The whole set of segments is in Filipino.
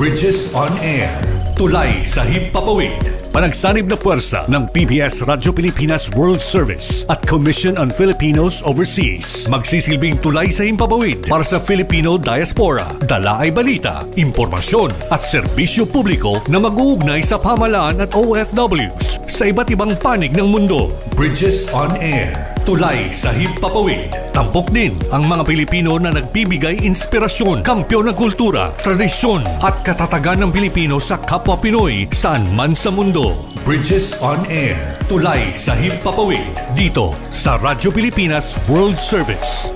Bridges on Air. Tulay sa himpapawid. Panagsanib na puwersa ng PBS Radyo Pilipinas World Service at Commission on Filipinos Overseas. Magsisilbing tulay sa himpapawid para sa Filipino diaspora. Dala ay balita, impormasyon at serbisyo publiko na mag-uugnay sa pamahalaan at OFWs sa iba't ibang panig ng mundo. Bridges on Air. Tulay sa himpapawid. Tampok din ang mga Pilipino na nagbibigay inspirasyon, kampyon ng kultura, tradisyon at katatagan ng Pilipino sa kapwa Pinoy saan man sa mundo. Bridges on Air. Tulay sa himpapawid. Dito sa Radyo Pilipinas World Service.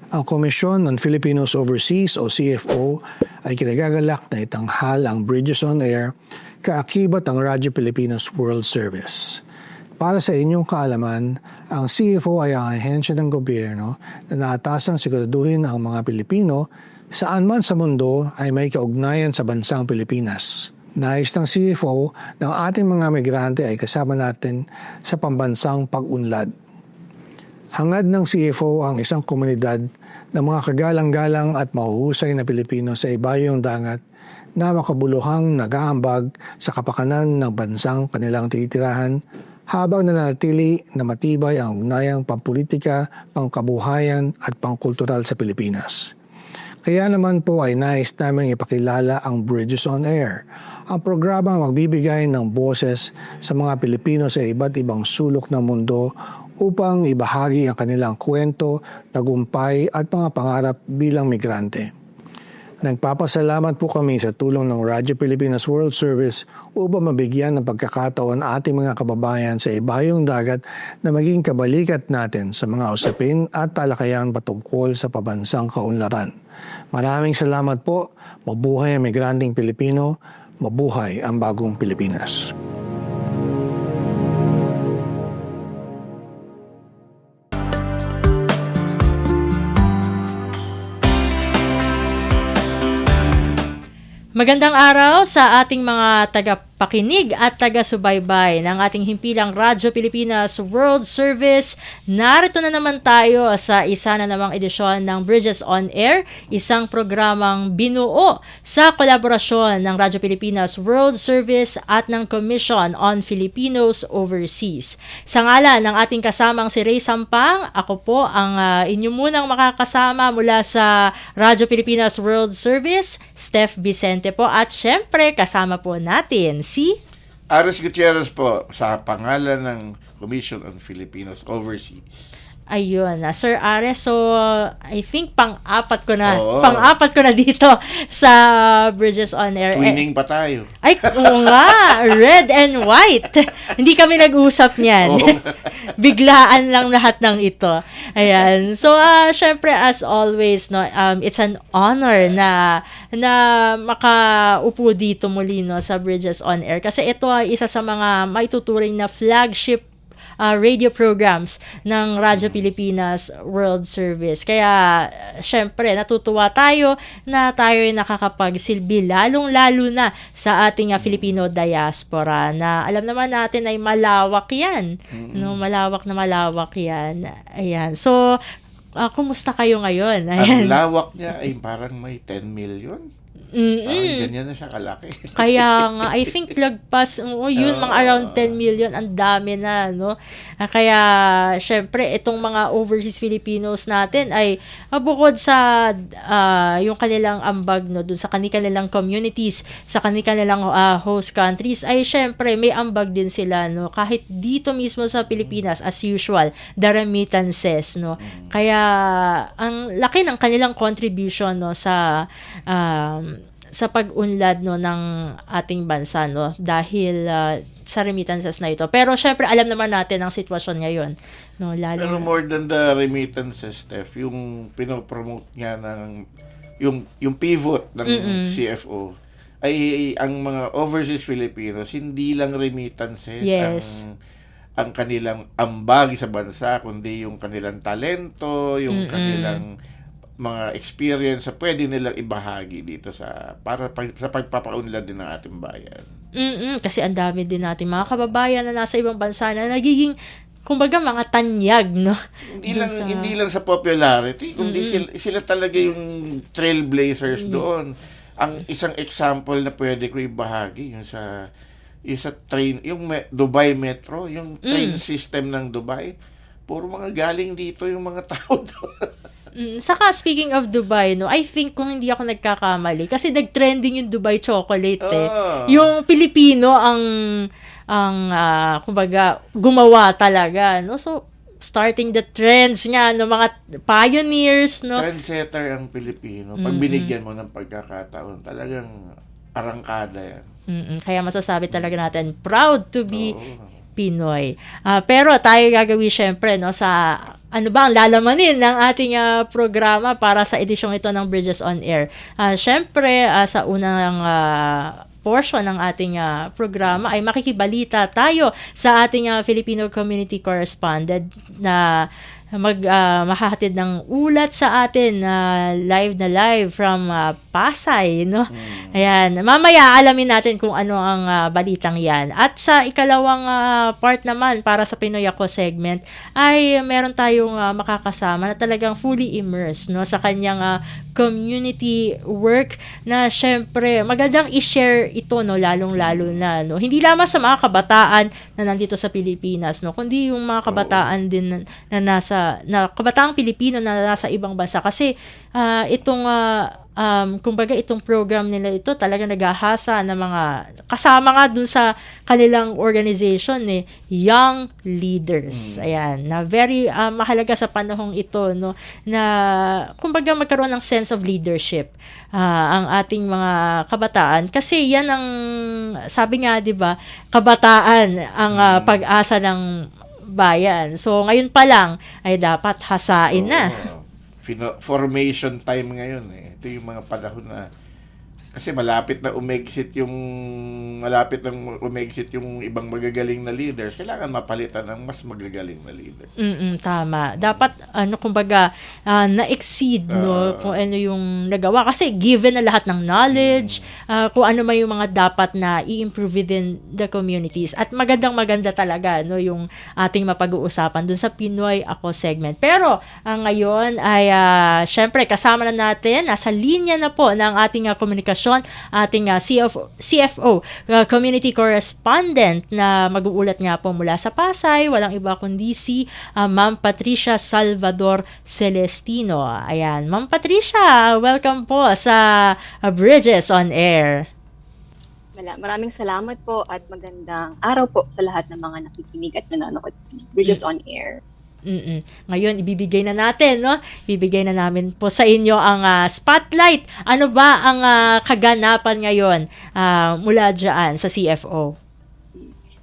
Ang Commission on Filipinos Overseas o CFO ay kinagagalak na itanghal ang Bridges on Air kaakibat ang Radyo Pilipinas World Service. Para sa inyong kaalaman, ang CFO ay ang ahensya ng gobyerno na naatasang siguraduhin ang mga Pilipino saan man sa mundo ay may kaugnayan sa bansang Pilipinas. Nais ng CFO ng ating mga migrante ay kasama natin sa pambansang pag-unlad. Hangad ng CFO ang isang komunidad ng mga kagalang-galang at mahuhusay na Pilipino sa ibayong dagat na makabuluhang nag-aambag sa kapakanan ng bansang kanilang titirahan habang nanatili na matibay ang ugnayang pampolitika, pangkabuhayan at pangkultural sa Pilipinas. Kaya naman po ay nais namin ipakilala ang Bridges on Air, ang programang magbibigay ng boses sa mga Pilipino sa iba't ibang sulok ng mundo upang ibahagi ang kanilang kwento, tagumpay at mga pangarap bilang migrante. Nagpapasalamat po kami sa tulong ng Radyo Pilipinas World Service upang mabigyan ng pagkakataon ating mga kababayan sa ibayong dagat na maging kabalikat natin sa mga usapin at talakayan patungkol sa pabansang kaunlaran. Maraming salamat po. Mabuhay ang migranteng Pilipino. Mabuhay ang bagong Pilipinas. Magandang araw sa ating mga tagapakinig at taga-subaybay ng ating himpilang Radyo Pilipinas World Service. Narito na naman tayo sa isa na namang edisyon ng Bridges on Air, isang programang binuo sa kolaborasyon ng Radyo Pilipinas World Service at ng Commission on Filipinos Overseas. Sa ngalan ng ating kasamang si Ray Sampang, ako po ang inyo munang makakasama mula sa Radyo Pilipinas World Service, Steph Vicente po, at syempre kasama po natin si Ares Gutierrez po sa pangalan ng Commission on Filipinos Overseas. Ayun, Sir Ares, so I think pang-apat ko na dito sa Bridges on Air. Twinning pa tayo. Ay, oo nga, red and white. Hindi kami nag-usap niyan. Biglaan lang lahat ng ito. Ayan. So, syempre as always, no, it's an honor na makaupo dito muli, no, sa Bridges on Air kasi ito ay isa sa mga maituturing na flagship radio programs ng Radyo Pilipinas World Service. Kaya, syempre, natutuwa tayo na tayo ay nakakapagsilbi lalong-lalo na sa ating Filipino diaspora na alam naman natin ay malawak yan. No, malawak na malawak yan. Ayan. So, kumusta kayo ngayon? Ayan. Ang lawak niya ay parang may 10 million. Parang ganyan na siya kalaki. Kaya nga, I think lagpas, yun, mga around 10 million, ang dami na, no? Kaya, syempre, itong mga overseas Filipinos natin ay bukod sa yung kanilang ambag, no, dun sa kanilang communities, sa kanilang host countries, ay syempre, may ambag din sila, no? Kahit dito mismo sa Pilipinas, as usual, the remittances, no? Kaya, ang laki ng kanilang contribution, no, sa pag-unlad, no, ng ating bansa, no, dahil sa remittances na ito. Pero syempre alam naman natin ang sitwasyon ngayon, no, lalo. Pero more than the remittances, Steph, yung pinopromote niya ng yung pivot ng CFO ay ang mga overseas Filipinos, hindi lang remittances Yes. ang kanilang ambag sa bansa, kundi yung kanilang talento, yung kanilang mga experience sa pwede nilang ibahagi dito sa sa pagpapaunlad din ng ating bayan. Kasi ang dami din nating mga kababayan na nasa ibang bansa na nagiging kumbaga mga tanyag, no? Hindi lang sa popularity, kundi sila talaga yung trailblazers doon. Ang isang example na pwede ko ibahagi yung sa train, yung Dubai Metro, yung train system ng Dubai. Puro mga galing dito yung mga tao doon. Saka speaking of Dubai, no, I think kung hindi ako nagkakamali, kasi nag-trending yung Dubai chocolate eh. Yung Pilipino ang kumbaga gumawa talaga, no? So starting the trends nga no, mga pioneers, no. Trendsetter ang Pilipino. Pag binigyan mo ng pagkakataon, talagang arangkada yan. Kaya masasabi talaga natin proud to be Pinoy. Pero tayo gagawin syempre no sa ano ba ang lalamanin ng ating programa para sa edisyong ito ng Bridges on Air. Syempre sa unang portion ng ating programa ay makikibalita tayo sa ating Filipino community correspondent na mahahatid ng ulat sa atin live from Pasay, no? Ayan, mamaya alamin natin kung ano ang balitang 'yan. At sa ikalawang part naman para sa Pinoy Ako segment ay meron tayong makakasama na talagang fully immersed no sa kanyang community work na syempre magandang i-share ito no lalong-lalo na no. Hindi lamang sa mga kabataan na nandito sa Pilipinas no, kundi yung mga kabataan din na kabataang Pilipino na nasa ibang bansa kasi kumbaga itong program nila ito talaga naghahasa ng mga kasama nga dun sa kanilang organization young leaders. Ayan, na very mahalaga sa panahong ito no na kumbaga magkaroon ng sense of leadership ang ating mga kabataan kasi yan ang sabi nga 'di ba, kabataan ang pag-asa ng bayan. So ngayon pa lang ay dapat hasain na. Formation time ngayon eh. Ito yung mga panahon na kasi malapit na umexit yung ibang magagaling na leaders. Kailangan mapalitan ng mas magagaling na leaders. Tama. Dapat kumbaga na-exceed no kung ano yung nagawa kasi given na lahat ng knowledge, kung ano man yung mga dapat na i-improve within the communities. At maganda talaga no yung ating mapag-uusapan dun sa Pinoy Ako segment. Pero ngayon ay syempre kasama na natin nasa linya na po ng ating komunikasyon ating CFO, community correspondent na mag-uulat nga po mula sa Pasay, walang iba kundi si Ma'am Patricia Salvador Celestino. Ayan, Ma'am Patricia, welcome po sa Bridges on Air. Maraming salamat po at magandang araw po sa lahat ng mga nakikinig at nanonood Bridges on Air. Ngayon, ibibigay na natin, no? Ibibigay na namin po sa inyo ang spotlight. Ano ba ang kaganapan ngayon mula dyan sa CFO?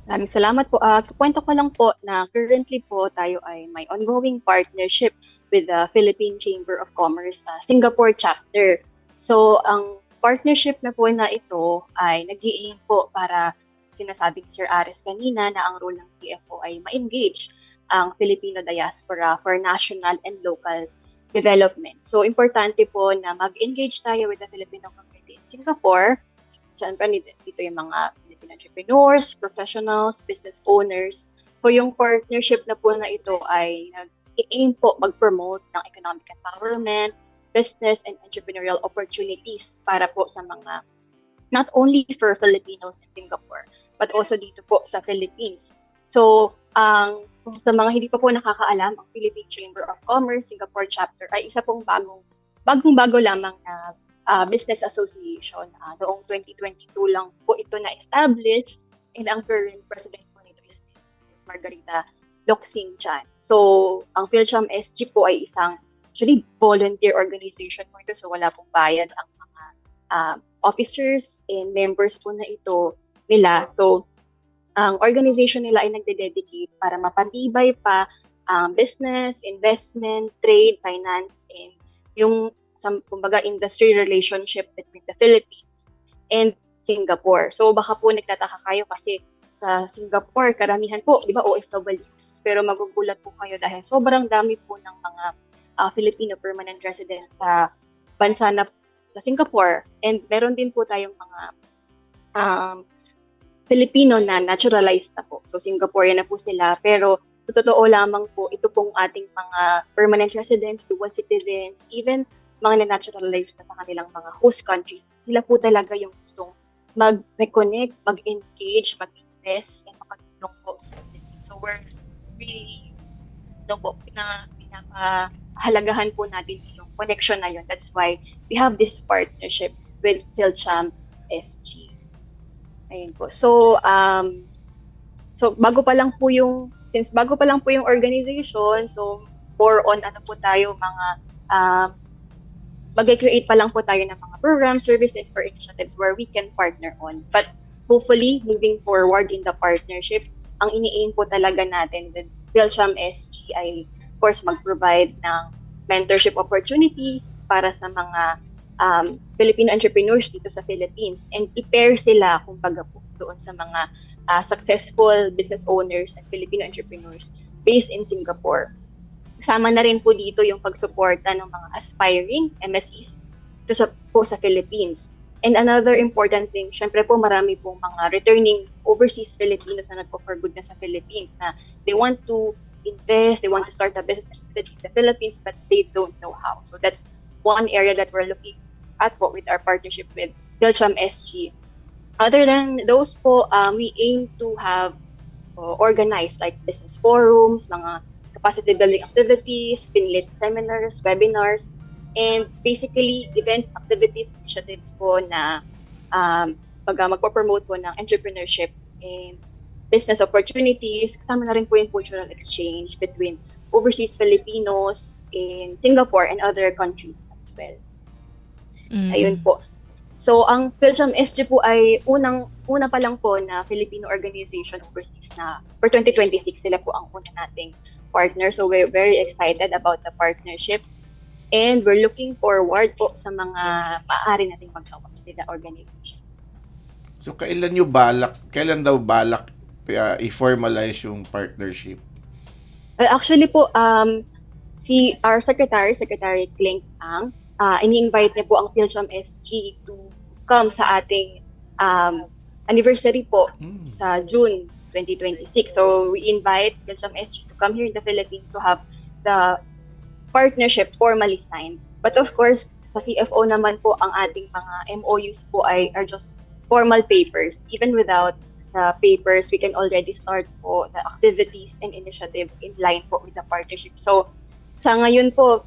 Maraming salamat po. Kwento ko lang po na currently po tayo ay may ongoing partnership with the Philippine Chamber of Commerce Singapore chapter. So, ang partnership na po na ito ay nag-i-aim po para sinasabi ni Sir Ares kanina na ang role ng CFO ay ma-engage ang Filipino diaspora for national and local development. So, importante po na mag-engage tayo with the Filipino community in Singapore. Siyempre, dito yung mga Filipino entrepreneurs, professionals, business owners. So, yung partnership na po na ito ay nag-aim po mag-promote ng economic empowerment, business and entrepreneurial opportunities para po sa mga, not only for Filipinos in Singapore, but also dito po sa Philippines. So, sa mga hindi pa po nakakaalam, ang Philippine Chamber of Commerce Singapore Chapter ay isa pong bagong-bago lamang na business association. Noong 2022 lang po ito na-establish and ang current president po nito is Margarita Locsin Chan. So, ang PhilCham SG po ay isang actually volunteer organization po ito, so wala pong bayad ang mga officers and members po na ito nila. So, ang organization nila ay nagde-dedicate para mapatibay pa ang business, investment, trade, finance, and yung kumbaga industry relationship between the Philippines and Singapore. So baka po nagtataka kayo kasi sa Singapore, karamihan po, di ba, OFWs. Pero magugulat po kayo dahil sobrang dami po ng mga Filipino permanent residents sa bansa na sa Singapore, and meron din po tayong mga um, Filipino na naturalized na po. So Singaporean na po sila, pero sa totoo lamang po, ito pong ating mga permanent residents, dual citizens, even mga na-naturalized na sa kanilang mga host countries, sila po talaga yung gustong mag-reconnect, mag-engage, mag-invest, and makatulong po sa Philippines. So we're really, so po, pinapahalagahan po natin yung connection na yun. That's why we have this partnership with PhilChamp SG. Ayun po. So, bago pa lang po yung organization, so more on ano po tayo, mga mag-create pa lang po tayo ng mga programs, services, or initiatives where we can partner on. But hopefully, moving forward in the partnership, ang ini-aim po talaga natin with PhilChamp SG ay, of course, mag-provide ng mentorship opportunities para sa mga Filipino entrepreneurs dito sa Philippines, and i-pair sila kumbaga po doon sa mga successful business owners and Filipino entrepreneurs based in Singapore. Kasama na rin po dito yung pagsuporta ng mga aspiring MSEs po sa Philippines. And another important thing, syempre po marami pong mga returning overseas Filipinos na nagpo-for good na sa Philippines na they want to invest, they want to start a business in the Philippines, but they don't know how. So that's one area that we're looking at po with our partnership with PhilChamp SG. Other than those po, we aim to have organized like business forums, mga capacity building activities, Finlit seminars, webinars, and basically events, activities, initiatives po na magpo-promote po ng entrepreneurship and business opportunities. Kasama na rin po yung cultural exchange between overseas Filipinos in Singapore and other countries as well. Ayun po. So, ang PhilChamp SG po ay una pa lang po na Filipino organization overseas na for 2026, sila po ang una nating partner. So, we're very excited about the partnership. And we're looking forward po sa mga maaari nating magawa with the organization. So, kailan daw balak i-formalize yung partnership? Actually po, our Secretary Clink Ang, ini-invite niya po ang PhilChamp SG to come sa ating anniversary po sa June 2026. So we invite PhilChamp SG to come here in the Philippines to have the partnership formally signed. But of course, sa CFO naman po, ang ating mga MOUs po are just formal papers. Even without the papers, we can already start po the activities and initiatives in line po with the partnership. So sa ngayon po,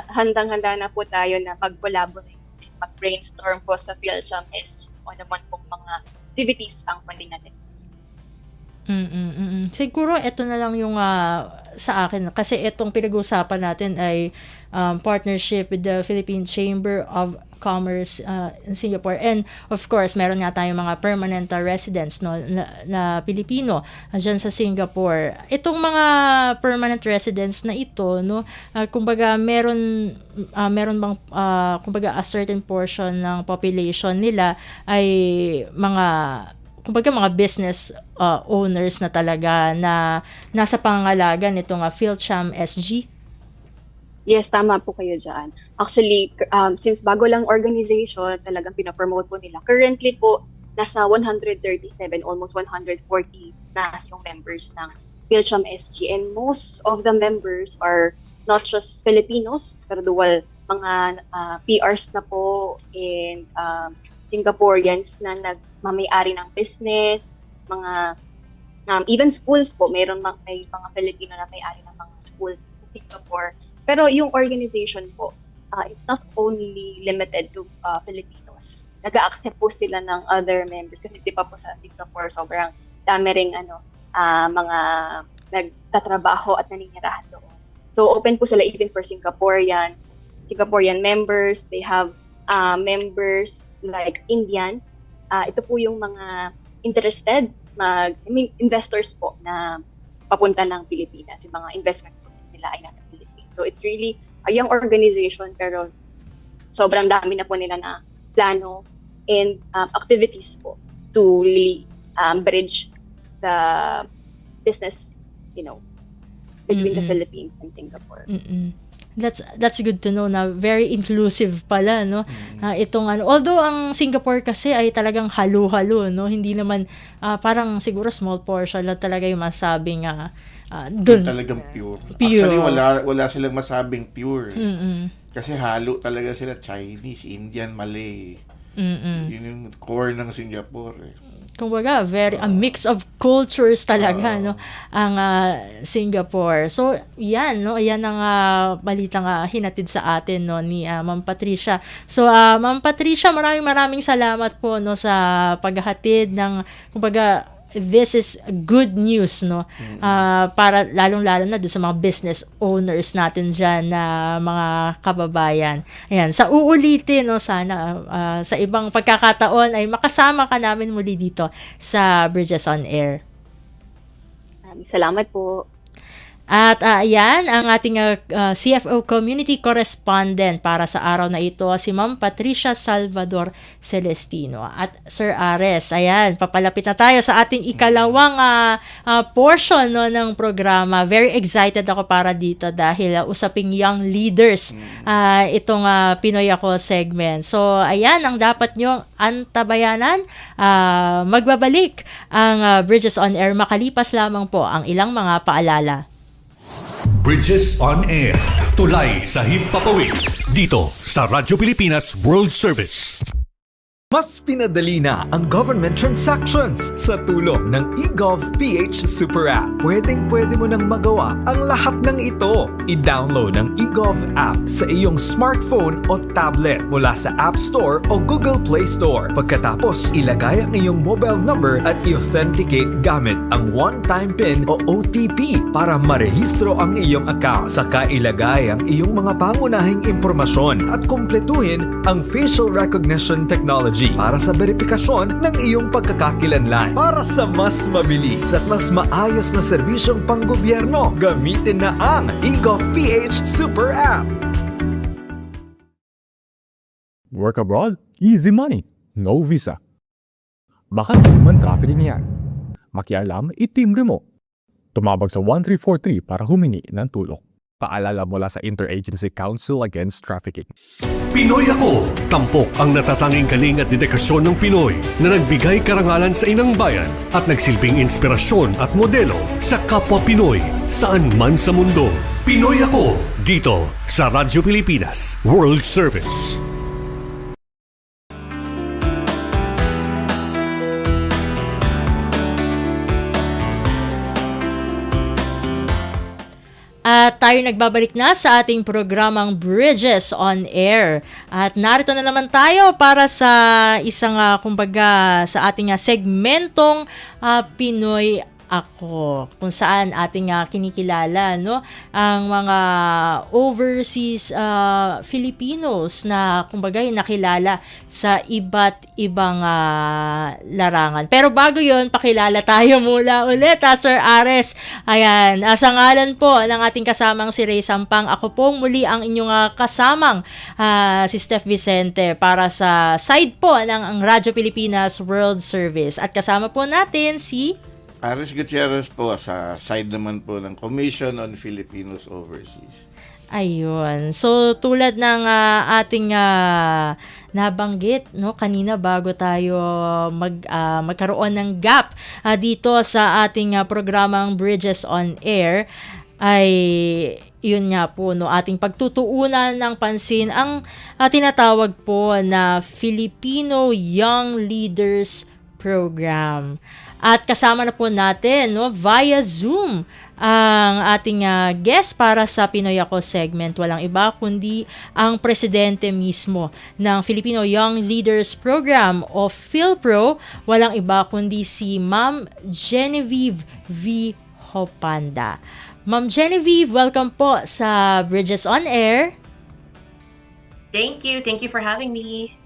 handang-handa na po tayo na mag-collaborate, mag-brainstorm po sa PhilChamp SG o naman pong mga activities ang pwede natin. Siguro ito na lang yung sa akin, kasi itong pinag-uusapan natin ay partnership with the Philippine Chamber of Commerce in Singapore, and of course meron nga tayong mga permanent residents na Pilipino diyan sa Singapore. Itong mga permanent residents na ito, kumbaga meron bang kumbaga a certain portion ng population nila ay mga business owners na talaga na nasa pangangalaga nitong PhilChamp SG? Yes, tama po kayo dyan. Actually, since bago lang organization, talagang pinapromote po nila. Currently po, nasa 137, almost 140 na yung members ng PhilChamp SG. And most of the members are not just Filipinos, pero dual mga PRs na po and Singaporeans na nagmamayari ng business, mga even schools po, may mga Filipino na may-ari ng mga schools sa Singapore. Pero yung organization po, it's not only limited to Filipinos. Nag-a-accept po sila ng other members kasi di pa po sa Singapore sobrang dami ring mga nagtatrabaho at naninirahan doon. So open po sila even for Singaporean members. They have members like Indian. Ito po yung mga interested investors po na papunta ng Pilipinas. Yung mga investments po nila ay nasa Pilipinas. So it's really a young organization pero sobrang dami na po nila na plano and activities po to really bridge the business, between the Philippines and Singapore. That's good to know na very inclusive pala, no? Itong although ang Singapore kasi ay talagang halo-halo, no? Hindi naman parang siguro small portion lang talaga yung masabing Yung talagang pure. Pure. Actually, wala silang masabing pure. Kasi halo talaga sila, Chinese, Indian, Malay. Yun yung core ng Singapore. Kumbaga, a mix of cultures talaga, no, ang Singapore. So, yan, no, yan ang balitang hinatid sa atin, no, ni Ma'am Patricia. So, Ma'am Patricia, maraming salamat po, no, sa paghahatid ng, kumbaga, this is good news, no, para lalong-lalo na doon sa mga business owners natin dyan na mga kababayan. Ayan, sa uulitin, no, sana sa ibang pagkakataon ay makasama ka namin muli dito sa Bridges on Air. Salamat po. At ayan, ang ating CFO Community Correspondent para sa araw na ito, si Ma'am Patricia Salvador Celestino. At Sir Ares, ayan, papalapit na tayo sa ating ikalawang portion, no, ng programa. Very excited ako para dito dahil usaping young leaders itong Pinoy Ako segment. So, ayan, ang dapat nyong antabayanan, magbabalik ang Bridges on Air makalipas lamang po ang ilang mga paalala. Bridges on Air. Tulay sa Himpapawid. Dito sa Radyo Pilipinas World Service. Mas pinadali na ang government transactions sa tulong ng eGov.ph Super App. Pwedeng-pwede mo nang magawa ang lahat ng ito. I-download ang eGov app sa iyong smartphone o tablet mula sa App Store o Google Play Store. Pagkatapos, ilagay ang iyong mobile number at i-authenticate gamit ang one-time PIN o OTP para marehistro ang iyong account. Saka ilagay ang iyong mga pangunahing impormasyon at kumpletuhin ang facial recognition technology para sa verifikasyon ng iyong pagkakakilanlan. Para sa mas mabilis at mas maayos na serbisyong panggobyerno, gamitin na ang eGov.ph Super App. Work abroad? Easy money. No visa. Baka human trafficking yan. Makialam, itimbre mo. Tumawag sa 1343 para humingi ng tulong. Paalala mula sa Interagency Council Against Trafficking. Pinoy Ako! Tampok ang natatanging kaling at dedikasyon ng Pinoy na nagbigay karangalan sa inang bayan at nagsilbing inspirasyon at modelo sa kapwa Pinoy saan man sa mundo. Pinoy Ako! Dito sa Radyo Pilipinas World Service. At tayo nagbabalik na sa ating programang Bridges on Air. At narito na naman tayo para sa isang, kumbaga, sa ating segmentong Pinoy Ako, kung saan ating kinikilala, no, ang mga overseas Filipinos na kumbaga nakilala sa iba't ibang larangan. Pero bago yon, pakilala tayo mula ulit, Sir Ares. Ayan, sa ngalan po ng ating kasamang si Ray Sampang, ako pong muli ang inyong kasamang si Steph Vicente para sa side po ng Radyo Pilipinas World Service. At kasama po natin si Ares Gutierrez po sa side naman po ng Commission on Filipinos Overseas. Ayun. So, tulad ng ating nabanggit, no, kanina bago tayo magkaroon ng gap dito sa ating programang Bridges on Air, ay yun nga po, no, ating pagtutuunan ng pansin ang tinatawag po na Filipino Young Leaders Program. At kasama na po natin, no, via Zoom ang ating guest para sa Pinoy Ako segment. Walang iba kundi ang presidente mismo ng Filipino Young Leaders Program o PhilPro. Walang iba kundi si Ma'am Genevieve V. Hopanda. Ma'am Genevieve, welcome po sa Bridges on Air. Thank you for having me.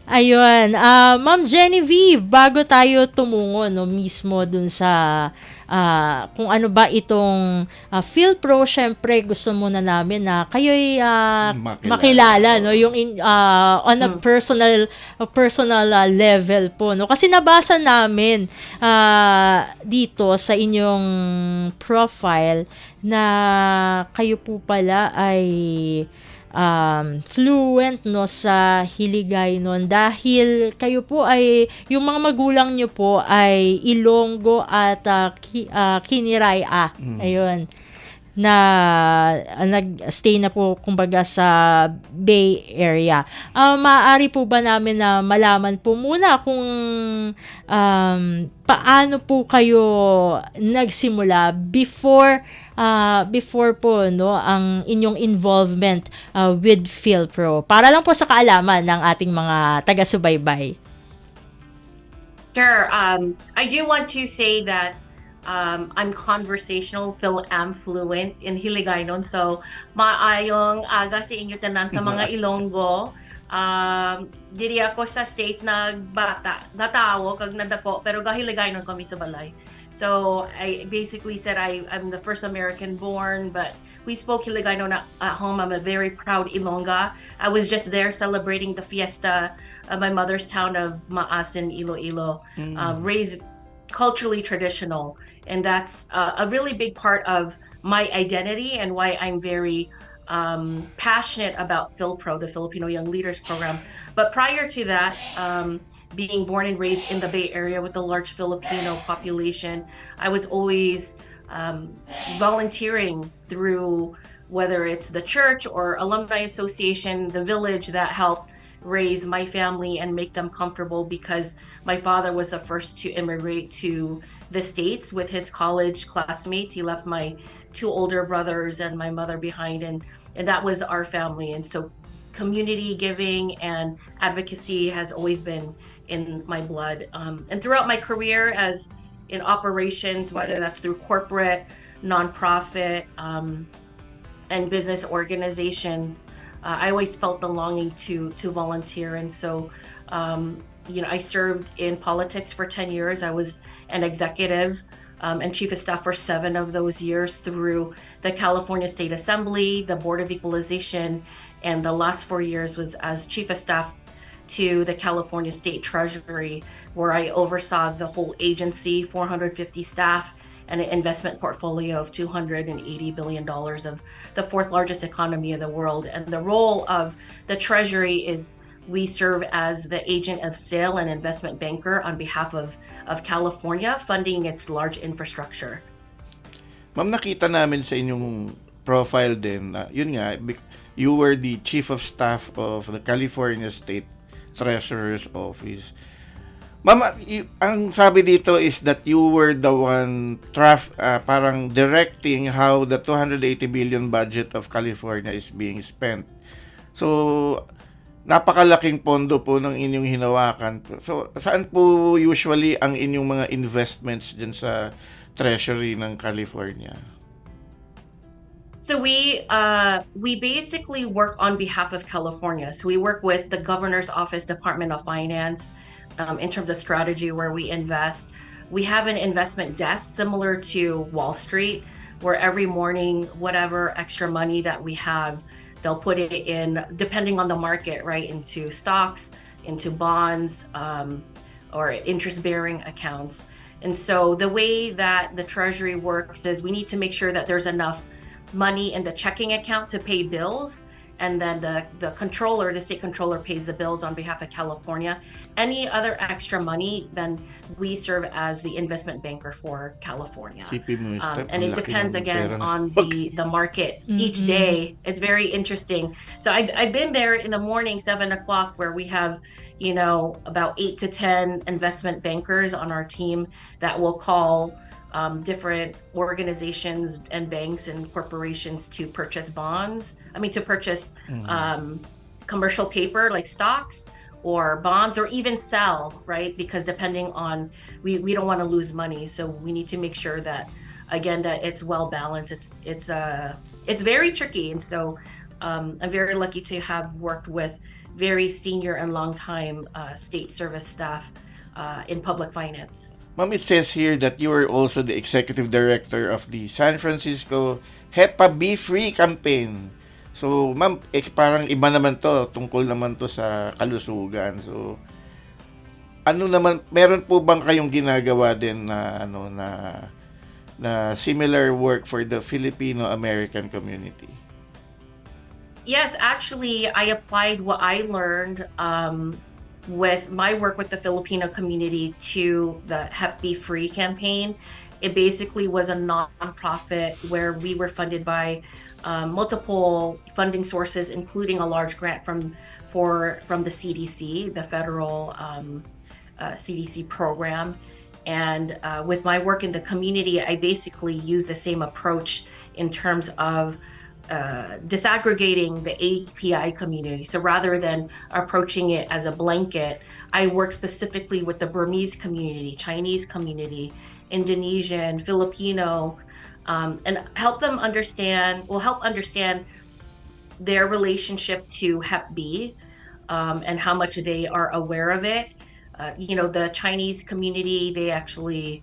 Ayun, Ma'am Genevieve, bago tayo tumungo no mismo dun sa kung ano ba itong PhilPro, syempre gusto muna namin na kayo'y makilala no yung on a personal level po no, kasi nabasa namin dito sa inyong profile na kayo po pala ay fluent no sa Hiligaynon dahil kayo po ay yung mga magulang nyo po ay Ilonggo at Kiniraya. Ayun. Na nag-stay na po kumbaga sa Bay Area. Maaari po ba namin na malaman po muna kung paano po kayo nagsimula before po no ang inyong involvement with PhilPro, para lang po sa kaalaman ng ating mga taga-subaybay. Sure. I do want to say that I'm conversational, am fluent in Hiligaynon. So, maayong aga sa inyo tanan sa mga Ilonggo. Diri ako sa States nagbata, natawo, kag nadako, pero gahiligaynon kami sa balay. So, I basically said I'm the first American born, but we spoke Hiligaynon at home. I'm a very proud Ilongga. I was just there celebrating the fiesta of my mother's town of Maasin, Iloilo, raised culturally traditional, and that's a really big part of my identity and why I'm very passionate about PhilPro, the Filipino Young Leaders Program. But prior to that, being born and raised in the Bay Area with a large Filipino population, I was always volunteering through, whether it's the church or alumni association, the village that helped raise my family and make them comfortable, because my father was the first to immigrate to the States with his college classmates. He left my 2 older brothers and my mother behind, and that was our family. And so community giving and advocacy has always been in my blood. And throughout my career as in operations, whether that's through corporate, nonprofit, and business organizations, I always felt the longing to volunteer. And so, I served in politics for 10 years. I was an executive and chief of staff for 7 of those years through the California State Assembly, the Board of Equalization, and the last 4 years was as chief of staff to the California State Treasury, where I oversaw the whole agency, 450 staff, and an investment portfolio of $280 billion of the 4th largest economy of the world. And the role of the Treasury is we serve as the agent of sale and investment banker on behalf of California, funding its large infrastructure. Ma'am, nakita namin sa inyong profile din na, yun nga, you were the Chief of Staff of the California State Treasurer's Office. Ma'am, ang sabi dito is that you were the one parang directing how the 280 billion budget of California is being spent. So, napakalaking pondo po ng inyong hinawakan. So, saan po usually ang inyong mga investments dyan sa Treasury ng California? So we basically work on behalf of California. So we work with the Governor's Office, Department of Finance, in terms of strategy where we invest. We have an investment desk similar to Wall Street, where every morning, whatever extra money that we have, they'll put it in, depending on the market, right, into stocks, into bonds, or interest-bearing accounts. And so the way that the Treasury works is we need to make sure that there's enough money in the checking account to pay bills, and then the controller, the state controller, pays the bills on behalf of California. Any other extra money, then we serve as the investment banker for California. And it depends again on the market each day. It's very interesting. So I've been there in the morning, 7 o'clock, where we have, about 8 to 10 investment bankers on our team that will call different organizations and banks and corporations to purchase bonds. To purchase commercial paper like stocks or bonds, or even sell, right? Because depending on, we don't want to lose money, so we need to make sure that, again, that it's well balanced. It's very tricky, and so I'm very lucky to have worked with very senior and long-time state service staff in public finance. Ma'am, it says here that you are also the executive director of the San Francisco HEPA Be Free campaign. So, ma'am, parang iba naman to, tungkol naman to sa kalusugan. So, ano naman, meron po bang kayong ginagawa din na similar work for the Filipino-American community? Yes, actually, I applied what I learned with my work with the Filipino community to the Hep Be Free campaign. It basically was a nonprofit where we were funded by multiple funding sources, including a large grant from the CDC, the federal CDC program. And with my work in the community, I basically use the same approach in terms of disaggregating the API community. So rather than approaching it as a blanket, I work specifically with the Burmese community, Chinese community, Indonesian, Filipino, and help understand their relationship to Hep B and how much they are aware of it. The Chinese community, they actually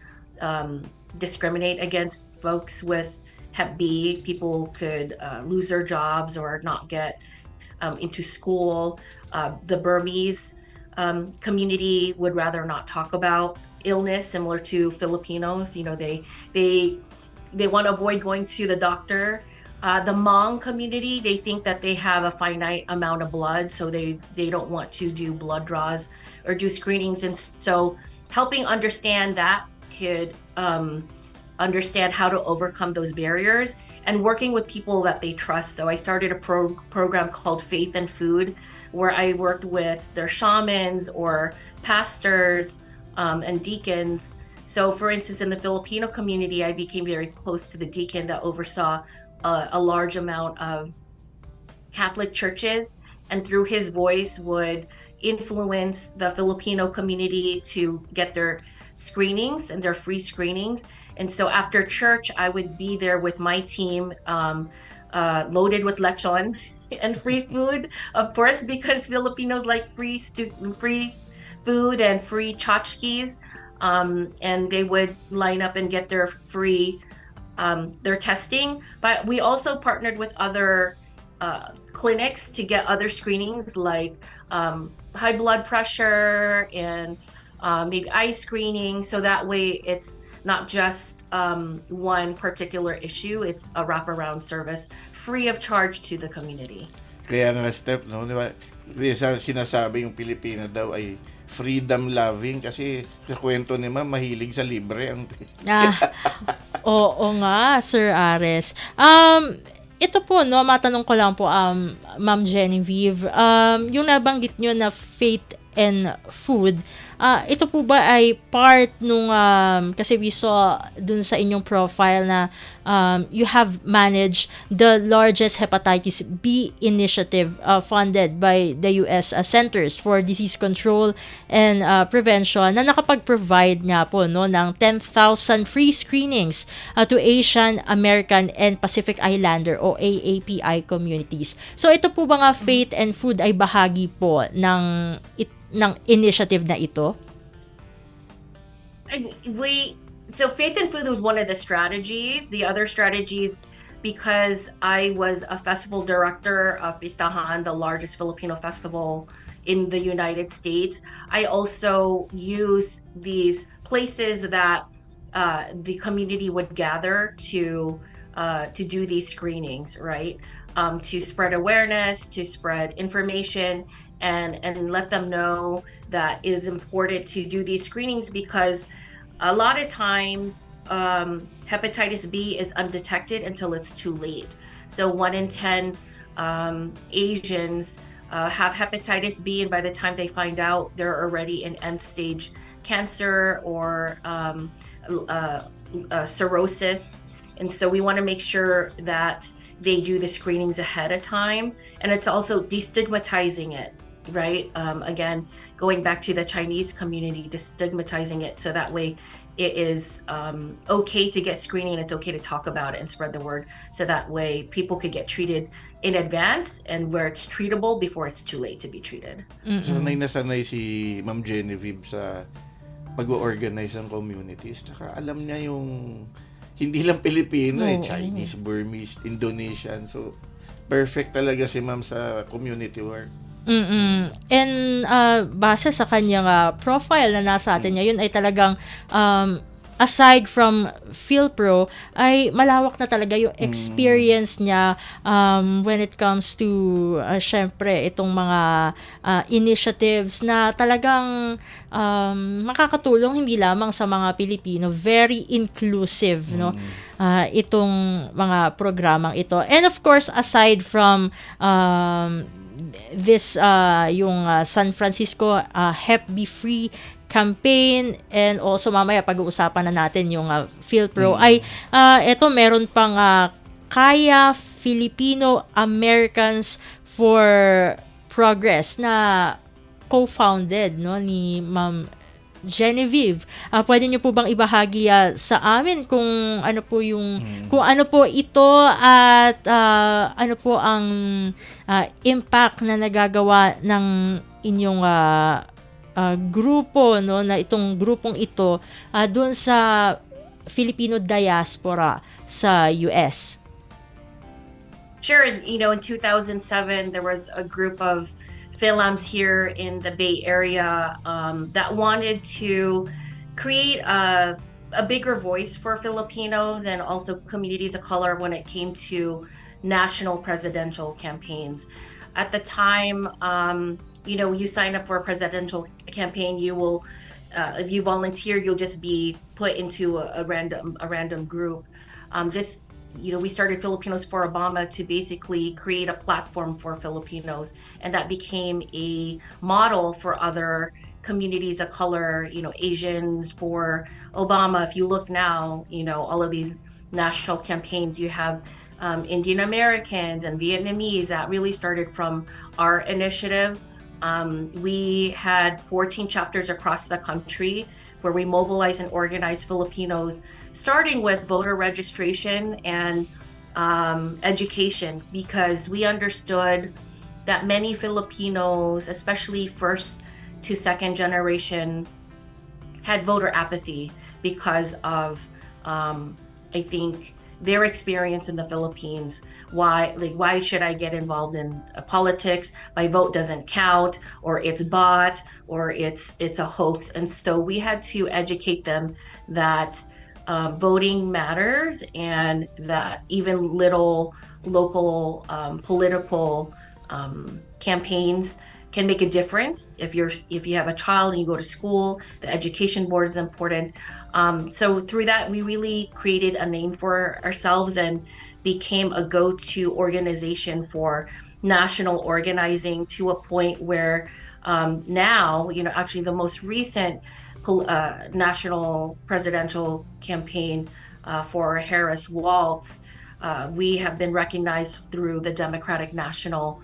discriminate against folks with Hep B. People could lose their jobs or not get into school. The Burmese community would rather not talk about illness, similar to Filipinos. They want to avoid going to the doctor. The Hmong community, they think that they have a finite amount of blood, so they don't want to do blood draws or do screenings. And so helping understand that could understand how to overcome those barriers and working with people that they trust. So I started a program called Faith and Food, where I worked with their shamans or pastors and deacons. So for instance, in the Filipino community, I became very close to the deacon that oversaw a large amount of Catholic churches, and through his voice would influence the Filipino community to get their screenings and their free screenings. And so after church, I would be there with my team, loaded with lechon and free food, of course, because Filipinos like free food and free tchotchkes. And they would line up and get their free their testing. But we also partnered with other clinics to get other screenings like high blood pressure and maybe eye screening. So that way it's not just one particular issue, it's a wraparound service free of charge to the community. Kaya nga, Steph, no, di ba? Sinasabi yung Pilipino daw ay freedom loving kasi sa kwento ni Ma'am, mahilig sa libre ang Oo nga, Sir Ares. Ito po, no, matanong ko lang po, Ma'am Genevieve, yung nabanggit nyo na faith and food, ito po ba ay part nung, kasi we saw dun sa inyong profile na you have managed the largest hepatitis B initiative funded by the U.S. Centers for Disease Control and Prevention, na nakapag-provide nga po, no, ng 10,000 free screenings to Asian, American, and Pacific Islander o AAPI communities. So ito po ba nga faith and food ay bahagi po ng initiative na ito? So Faith and Food was one of the strategies. The other strategies, because I was a festival director of Pistahan, the largest Filipino festival in the United States, I also used these places that the community would gather to do these screenings, right? To spread awareness, to spread information, and let them know that it is important to do these screenings, because a lot of times hepatitis B is undetected until it's too late. So 1 in 10 Asians have hepatitis B, and by the time they find out, they're already in end stage cancer or cirrhosis. And so we want to make sure that they do the screenings ahead of time, and it's also destigmatizing it. right? Again, going back to the Chinese community, destigmatizing it so that way it is okay to get screening, it's okay to talk about it and spread the word, so that way people could get treated in advance and where it's treatable before it's too late to be treated. Sanay na sanay si Ma'am Genevieve sa pag-organize ng communities. Tsaka alam niya yung hindi lang Pilipino, Chinese, Burmese, Indonesian. So, perfect talaga si Ma'am sa community work. And base sa kanyang profile na nasa atin ngayon ay talagang aside from PhilPro ay malawak na talaga yung experience niya when it comes to syempre itong mga initiatives na talagang makakatulong hindi lamang sa mga Pilipino, very inclusive no itong mga programang ito. And of course aside from this yung San Francisco Hep B Free campaign, and also mamaya pag-uusapan na natin yung PhilPro ay ito meron pang Kaya Filipino Americans for Progress na co-founded no ni Ma'am Genevieve. Pwede niyo po bang ibahagi sa amin kung ano po yung kung ano po ito at ano po ang impact na nagagawa ng inyong grupo no na itong grupong ito doon sa Filipino diaspora sa US? Sure. You know, in 2007, there was a group of Philams here in the Bay Area that wanted to create a bigger voice for Filipinos and also communities of color when it came to national presidential campaigns. At the time, you know, you sign up for a presidential campaign, you will, if you volunteer, you'll just be put into a random group. You know, we started Filipinos for Obama to basically create a platform for Filipinos, and that became a model for other communities of color, you know, Asians for Obama. If you look now, you know, all of these national campaigns, you have Indian Americans and Vietnamese. That really started from our initiative. We had 14 chapters across the country where we mobilize and organize Filipinos, starting with voter registration and education, because we understood that many Filipinos, especially first to second generation, had voter apathy because of, I think, their experience in the Philippines. Why should I get involved in politics? My vote doesn't count, or it's bought, or it's a hoax. And so we had to educate them that voting matters, and that even little local political campaigns can make a difference. If you have a child and you go to school, the education board is important. So through that, we really created a name for ourselves and became a go-to organization for national organizing, to a point where now, you know, actually the most recent national presidential campaign for Harris Walz, we have been recognized through the Democratic National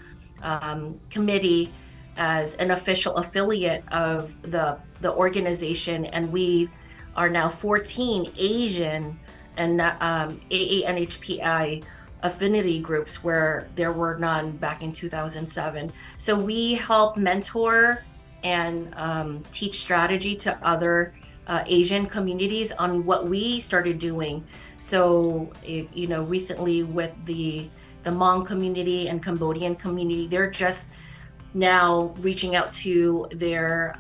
Committee as an official affiliate of the organization, and we are now 14 Asian and AANHPI affinity groups where there were none back in 2007. So we help mentor and teach strategy to other Asian communities on what we started doing. So, you know, recently with the Hmong community and Cambodian community, they're just now reaching out to their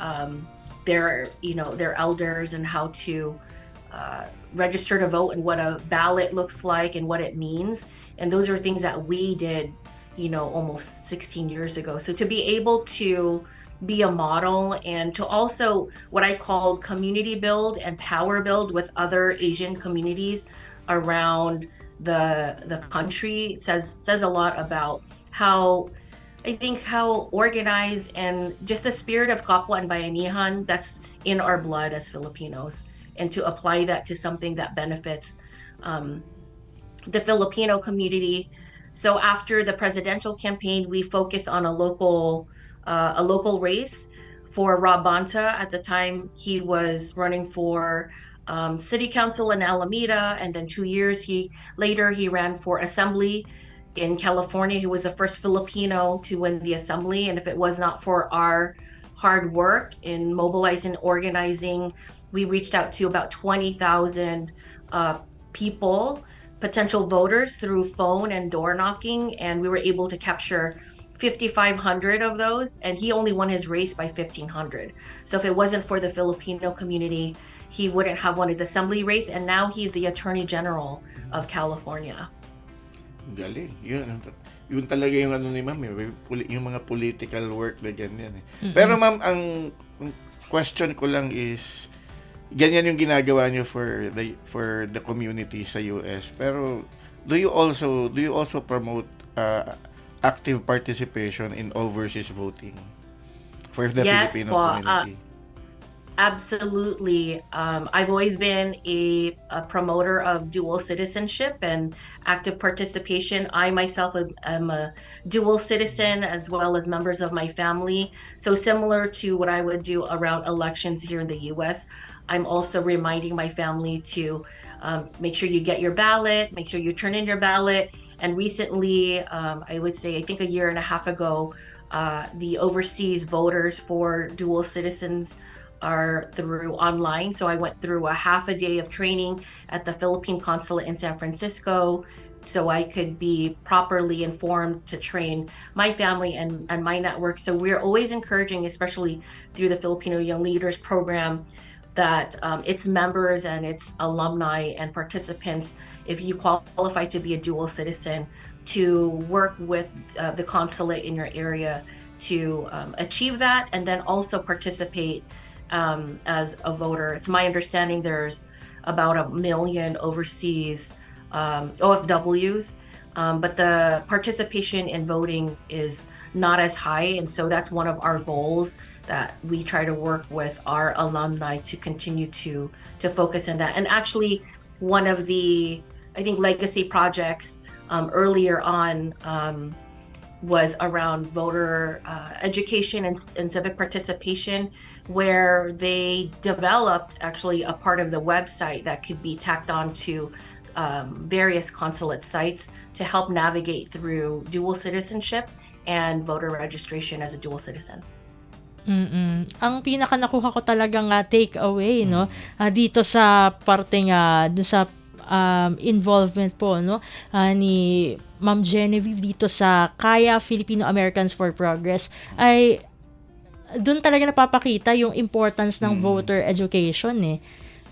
elders and how to register to vote and what a ballot looks like and what it means. And those are things that we did, you know, almost 16 years ago. So to be able to be a model and to also what I call community build and power build with other Asian communities around the country says a lot about how organized and just the spirit of Kapwa and Bayanihan that's in our blood as Filipinos, and to apply that to something that benefits the Filipino community. So after the presidential campaign, we focused on a local a local race for Rob Bonta. At the time, he was running for city council in Alameda, and then 2 years later he ran for assembly in California. He was the first Filipino to win the assembly, and if it was not for our hard work in mobilizing, organizing, we reached out to about 20,000 people, potential voters, through phone and door knocking, and we were able to capture 5,500 of those, and he only won his race by 1,500. So if it wasn't for the Filipino community, he wouldn't have won his assembly race, and now he's the Attorney General of California. Galing. Yun talaga yung ano ni ma'am, yung mga political work na ganyan. Pero ma'am, ang question ko lang is, ganyan yung ginagawa nyo for the community sa US. Pero do you also promote active participation in overseas voting for the Yes, Filipino po. community? Absolutely. I've always been a promoter of dual citizenship and active participation. I myself am a dual citizen, as well as members of my family. So similar to what I would do around elections here in the US, I'm also reminding my family to make sure you get your ballot, make sure you turn in your ballot. And recently, I would say, I think a year and a half ago, the overseas voters for dual citizens are through online. So I went through a half a day of training at the Philippine consulate in San Francisco, so I could be properly informed to train my family and my network. So we're always encouraging, especially through the Filipino Young Leaders Program, that its members and its alumni and participants, if you qualify to be a dual citizen, to work with the consulate in your area to achieve that, and then also participate as a voter. It's my understanding there's about 1 million overseas OFWs, but the participation in voting is not as high, and so that's one of our goals that we try to work with our alumni to continue to focus on that. And actually, one of the, I think, legacy projects earlier on was around voter education and civic participation, where they developed actually a part of the website that could be tacked on to various consulate sites to help navigate through dual citizenship and voter registration as a dual citizen. Ang pinaka nakuha ko talagang take away, no, dito sa parteng dun sa involvement po, no, ni Ma'am Genevieve dito sa Kaya Filipino Americans for Progress, ay doon talaga napapakita yung importance ng voter education,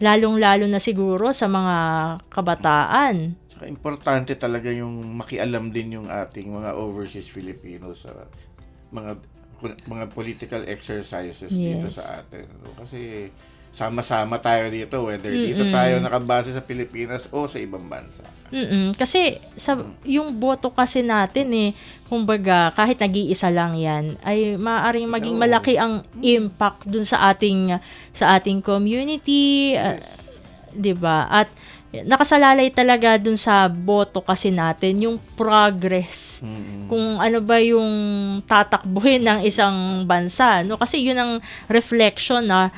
lalong-lalo na siguro sa mga kabataan. Saka importante talaga yung makialam din yung ating mga overseas Filipinos sa mga political exercises dito sa atin. Kasi sama-sama tayo dito, whether dito tayo nakabase sa Pilipinas o sa ibang bansa. Kasi yung boto kasi natin kumbaga kahit nag-iisa lang yan, ay maaaring maging malaki ang impact dun sa ating community, 'di ba? At nakasalalay talaga dun sa boto kasi natin yung progress. Kung ano ba yung tatakbuhin ng isang bansa, no? Kasi yun ang reflection na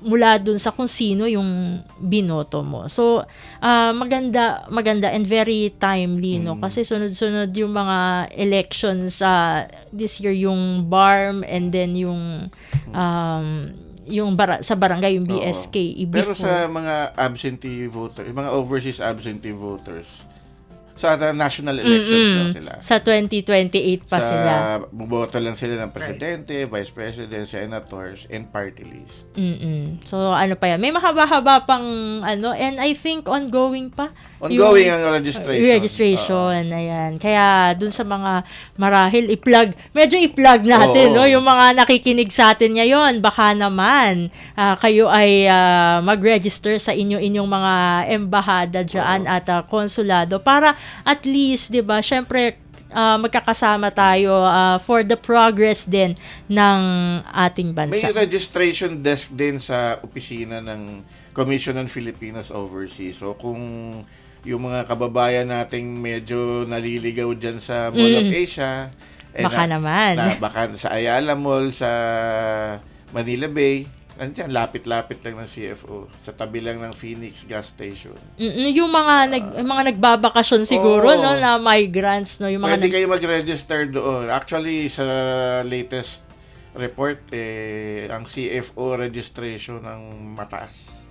mula dun sa kung sino yung binoto mo. So maganda and very timely, no? Kasi sunod-sunod yung mga elections this year, yung BARM, and then yung sa barangay, yung BSK. Pero sa mga absentee voters, mga overseas absentee voters, sa national elections na sila. Sa 2028 pa sila. Buboto lang sila ng presidente, vice president, senators, and party list. So ano pa yan? May mahaba-haba pang and I think ongoing pa. Ongoing ang registration. Ayan. Kaya dun sa mga marahil medyo i-plug natin, no? Yung mga nakikinig sa atin ngayon, baka naman kayo ay mag-register sa inyong mga embahada dyan at konsulado para at least, 'di ba? Syempre magkakasama tayo for the progress din ng ating bansa. May registration desk din sa opisina ng Commission on Filipinos Overseas. So kung yung mga kababayan nating medyo naliligaw dyan sa Mall of Asia, Baka naman. Baka sa Ayala Mall, sa Manila Bay, nandiyan, lapit-lapit lang ng CFO. Sa tabi lang ng Phoenix gas station. Yung mga nagbabakasyon siguro, Oo. no, na migrants, no, yung mga Pwede kayo mag-register doon. Actually, sa latest report, ang CFO registration ng mataas.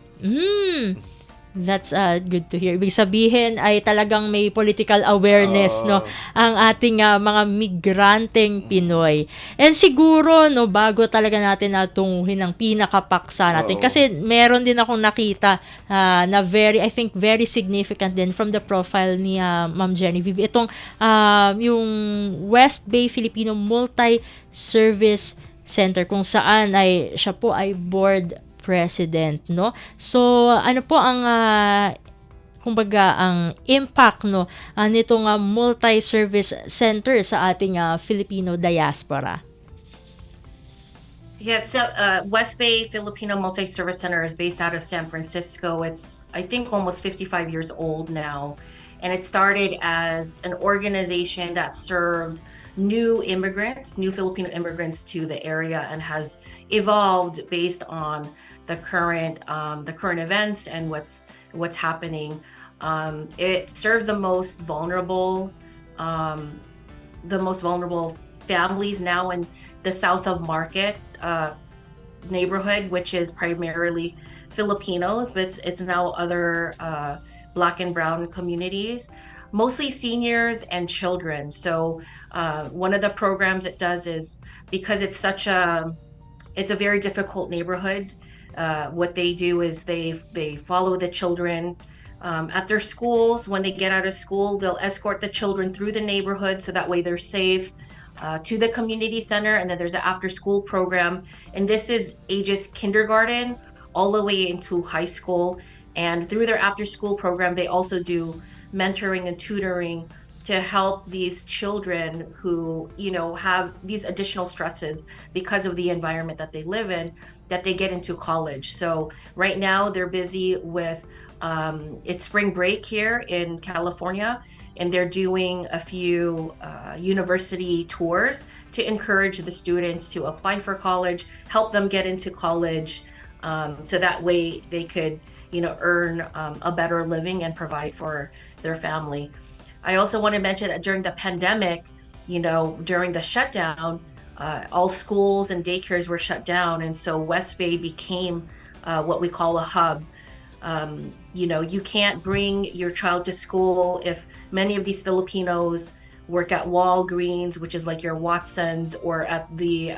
That's good to hear. Ibig sabihin ay talagang may political awareness, no, ang ating mga migranteng Pinoy. And siguro, no, bago talaga natin natunguhin ang pinakapaksa natin, kasi meron din akong nakita na I think very significant din from the profile ni Ma'am Genevieve. Itong yung West Bay Filipino Multi-Service Center, kung saan ay siya po ay board president, no? So, ano po ang kumbaga ang impact, no, nitong multi-service center sa ating Filipino diaspora? Yeah, so West Bay Filipino Multi-Service Center is based out of San Francisco. It's, I think, almost 55 years old now. And it started as an organization that served new Filipino immigrants to the area, and has evolved based on the current events and what's happening. It serves the most vulnerable families now in the south of Market neighborhood, which is primarily Filipinos, but it's now other Black and brown communities, mostly seniors and children. So one of the programs it does is, because it's a very difficult neighborhood, what they do is they follow the children at their schools. When they get out of school, they'll escort the children through the neighborhood so that way they're safe, to the community center. And then there's an after school program, and this is ages kindergarten all the way into high school. And through their after school program, they also do mentoring and tutoring to help these children who, have these additional stresses because of the environment that they live in, that they get into college. So right now they're busy with, it's spring break here in California, and they're doing a few university tours to encourage the students to apply for college, help them get into college, so that way they could, earn a better living and provide for their family. I also want to mention that during the pandemic, during the shutdown, all schools and daycares were shut down. And so West Bay became what we call a hub. You can't bring your child to school if many of these Filipinos work at Walgreens, which is like your Watsons, or at the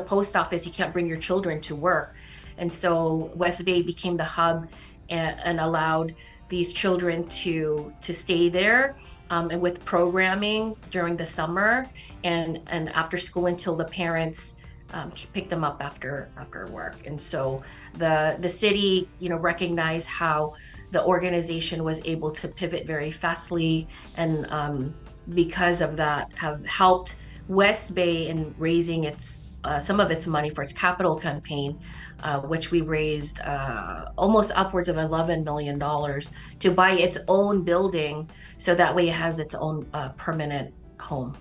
post office. You can't bring your children to work. And so West Bay became the hub and allowed these children to stay there, and with programming during the summer and after school until the parents pick them up after work. And so the city, recognized how the organization was able to pivot very fastly, and because of that have helped West Bay in raising some of its money for its capital campaign, which we raised almost upwards of $11 million to buy its own building, so that way it has its own permanent home.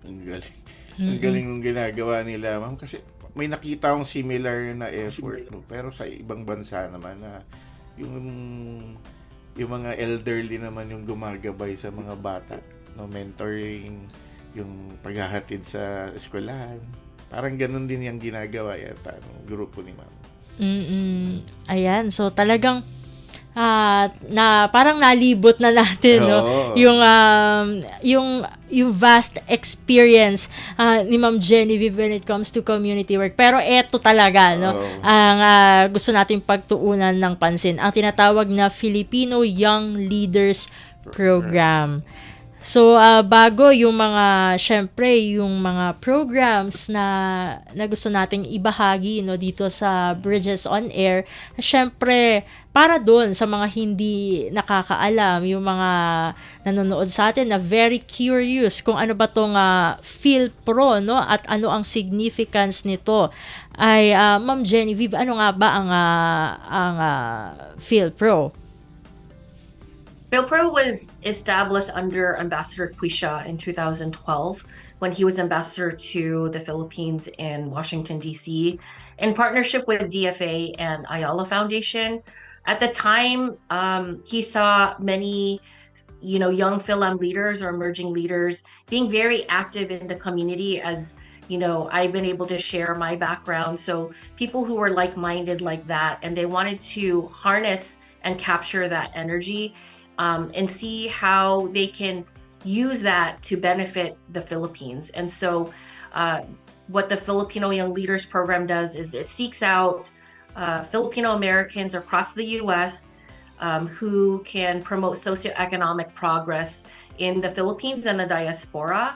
Ang galing. Ang galing ng ginagawa nila, ma'am. Kasi may nakita akong similar na effort, no? Pero sa ibang bansa naman na yung mga elderly naman yung gumagabay sa mga bata, no? Mentoring, yung paghahatid sa eskwelahan. Parang ganun din yung ginagawa yata ng grupo ni ma'am. Ayan, so talagang na parang nalibot na natin, no, yung vast experience ni Ma'am Genevieve when it comes to community work. Pero eto talaga, no, ang gusto nating pagtuunan ng pansin, ang tinatawag na Filipino Young Leaders Program. So, bago yung yung mga programs na gusto nating ibahagi, no, dito sa Bridges on Air, syempre, para doon sa mga hindi nakakaalam, yung mga nanonood sa atin na very curious kung ano ba tong PhilPro, no, at ano ang significance nito, ay Ma'am Genevieve, ano nga ba ang PhilPro? PhilPro was established under Ambassador Quisha in 2012 when he was ambassador to the Philippines in Washington, D.C., in partnership with DFA and Ayala Foundation. At the time, he saw many young Philam leaders or emerging leaders being very active in the community. As I've been able to share my background. So people who were like-minded like that, and they wanted to harness and capture that energy, and see how they can use that to benefit the Philippines. And so what the Filipino Young Leaders Program does is it seeks out Filipino Americans across the U.S. Who can promote socioeconomic progress in the Philippines and the diaspora.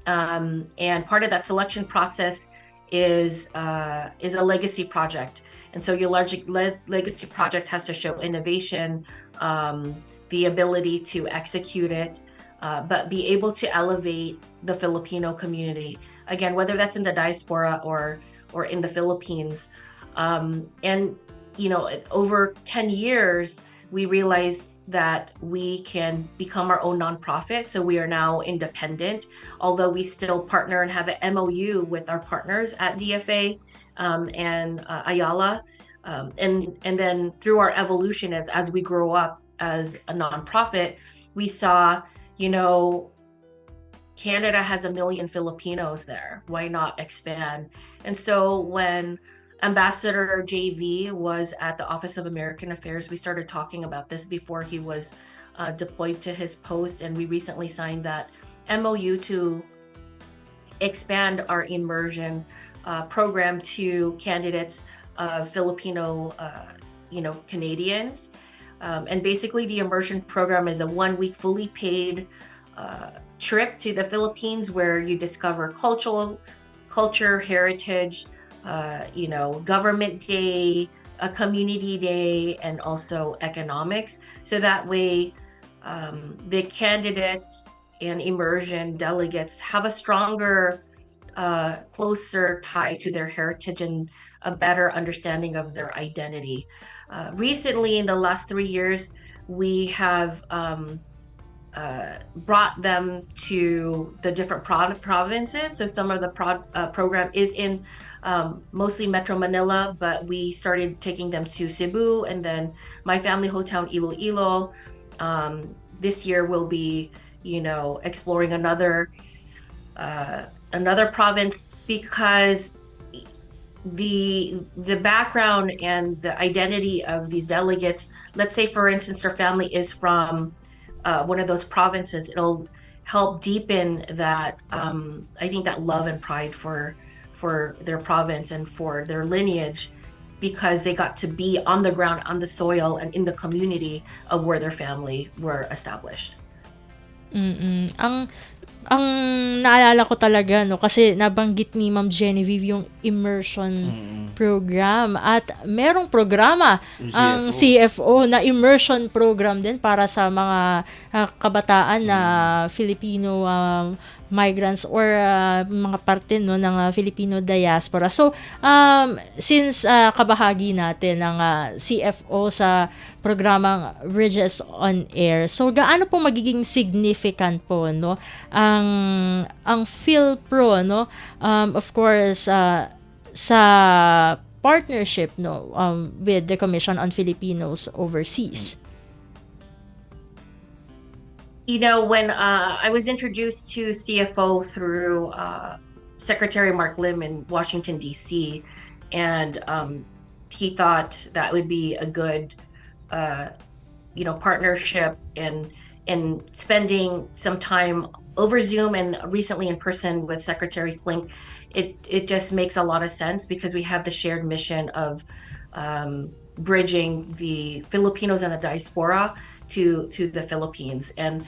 And part of that selection process is a legacy project. And so your legacy project has to show innovation, the ability to execute it, but be able to elevate the Filipino community. Again, whether that's in the diaspora or in the Philippines. And over 10 years, we realized that we can become our own nonprofit. So we are now independent, although we still partner and have an MOU with our partners at DFA and Ayala. And then through our evolution as we grow up as a nonprofit, we saw, Canada has 1 million Filipinos there. Why not expand? And so when Ambassador JV was at the Office of American Affairs, we started talking about this before he was deployed to his post, and we recently signed that MOU to expand our immersion program to candidates of Filipino, Canadians. And basically the immersion program is a 1-week fully paid trip to the Philippines where you discover culture, heritage, government day, a community day, and also economics. So that way, the candidates and immersion delegates have a stronger, closer tie to their heritage and a better understanding of their identity. Recently, in the last 3 years, we have brought them to the different provinces. So some of the program is in mostly Metro Manila, but we started taking them to Cebu and then my family hometown Iloilo. This year we'll be, exploring another province, because the background and the identity of these delegates, let's say for instance their family is from one of those provinces, it'll help deepen that I think that love and pride for their province and for their lineage, because they got to be on the ground, on the soil, and in the community of where their family were established. Ang naalala ko talaga, kasi nabanggit ni Ma'am Genevieve yung immersion program, at merong programa ang CFO na immersion program din para sa mga kabataan na Filipino migrants or mga parte ng Filipino diaspora. So since kabahagi natin ng CFO sa programang Bridges on Air, so gaano po magiging significant po ang PhilPro of course sa partnership with the Commission on Filipinos Overseas? When I was introduced to CFO through Secretary Mark Lim in Washington, D.C., and he thought that would be a good, partnership and spending some time over Zoom and recently in person with Secretary Flink. It just makes a lot of sense, because we have the shared mission of bridging the Filipinos and the diaspora to the Philippines, and